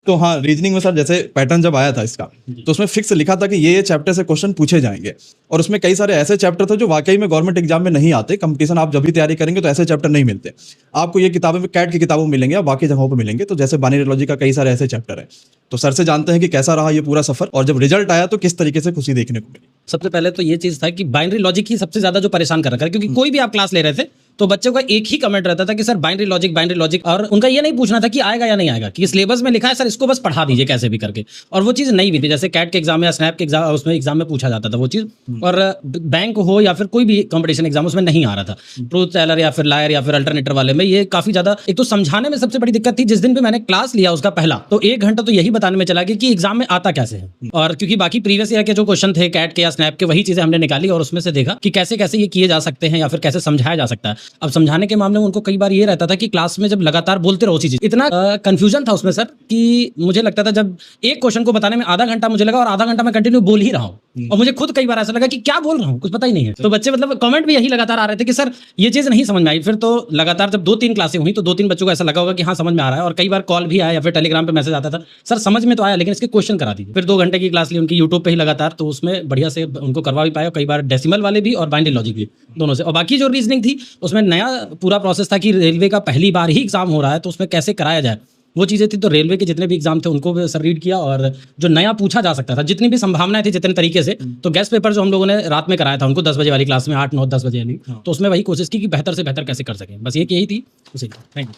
तो हाँ, रीजनिंग में सर जैसे पैटर्न जब आया था इसका, तो उसमें फिक्स लिखा था कि ये चैप्टर से क्वेश्चन पूछे जाएंगे, और उसमें कई सारे ऐसे चैप्टर थे जो वाकई में गवर्नमेंट एग्जाम में नहीं आते। कंपटीशन आप जब भी तैयारी करेंगे तो ऐसे चैप्टर नहीं मिलते आपको। ये किताबें में कैट की किताबों में मिलेंगे या बाकी जगहों पर मिलेंगे। तो जैसे बाइनरी लॉजिक का कई सारे ऐसे चैप्टर है। तो सर से जानते हैं कि कैसा रहा ये पूरा सफर, और जब रिजल्ट आया तो किस तरीके से खुशी देखने को मिली। सबसे पहले तो ये चीज था कि बाइनरी लॉजिक ही सबसे ज्यादा जो परेशान कर रखा है, क्योंकि कोई भी आप क्लास ले रहे थे तो बच्चों का एक ही कमेंट रहता था कि सर बाइनरी लॉजिक, और उनका ये नहीं पूछना था कि आएगा या नहीं आएगा, कि सिलेबस में लिखा है सर इसको बस पढ़ा दीजिए कैसे भी करके। और वो चीज़ नहीं भी थी, जैसे कैट के एग्जाम या स्नैप के एग्जाम, उसमें एग्जाम में पूछा जाता था वो चीज़, और बैंक हो या फिर कोई भी कॉम्पिटिशन एग्जाम उसमें नहीं आ रहा था। ट्रूथ टेलर या फिर लायर या फिर अल्टरनेटर वाले में ये काफी ज्यादा, एक तो समझाने में सबसे बड़ी दिक्कत थी। जिस दिन भी मैंने क्लास लिया उसका पहला तो 1 घंटा तो यही बताने में चला गया कि एग्जाम में आता कैसे है, और क्योंकि बाकी प्रीवियस ईयर के जो क्वेश्चन थे कैट के या स्नैप के, वही चीजें हमने निकाली और उसमें से देखा कि कैसे कैसे ये किए जा सकते हैं या फिर कैसे समझाया जा सकता है। अब समझाने के मामले में उनको कई बार ये रहता था कि क्लास में जब लगातार बोलते रहो उसी चीज, इतना कंफ्यूजन था उसमें सर कि मुझे लगता था जब एक क्वेश्चन को बताने में आधा घंटा मुझे लगा और आधा घंटा मैं कंटिन्यू बोल ही रहा हूँ, और मुझे खुद कई बार ऐसा लगा कि क्या बोल रहा हूँ कुछ पता ही नहीं है। तो बच्चे मतलब कमेंट भी यही लगातार आ रहे थे कि सर ये चीज नहीं समझ में आई। फिर तो लगातार जब 2-3 क्लासें हुई तो 2-3 बच्चों को ऐसा लगा होगा कि हाँ समझ में आ रहा है, और कई बार कॉल भी आया या फिर टेलीग्राम पे मैसेज आता था सर समझ में तो आया लेकिन इसके क्वेश्चन करा दीजिए। फिर 2 घंटे की क्लास ली उनकी यूट्यूब पे ही लगातार, तो उसमें बढ़िया से उनको करवा भी पाया, कई बार डेसिमल वाले भी और बाइनरी लॉजिक भी दोनों से। और बाकी जो रीजनिंग थी उसमें नया पूरा प्रोसेस था कि रेलवे का पहली बार ही एग्जाम हो रहा है तो उसमें कैसे कराया जाए, वो चीज़ें थी। तो रेलवे के जितने भी एग्जाम थे उनको भी सर रीड किया, और जो नया पूछा जा सकता था, जितनी भी संभावनाएं थी जितने तरीके से, तो गेस्ट पेपर जो हम लोगों ने रात में कराया था उनको 10 बजे वाली क्लास में, 8, 9, 10 बजे वाली, तो उसमें वही कोशिश की कि बेहतर से बेहतर कैसे कर सकें। बस यही थी उसी। Thank you.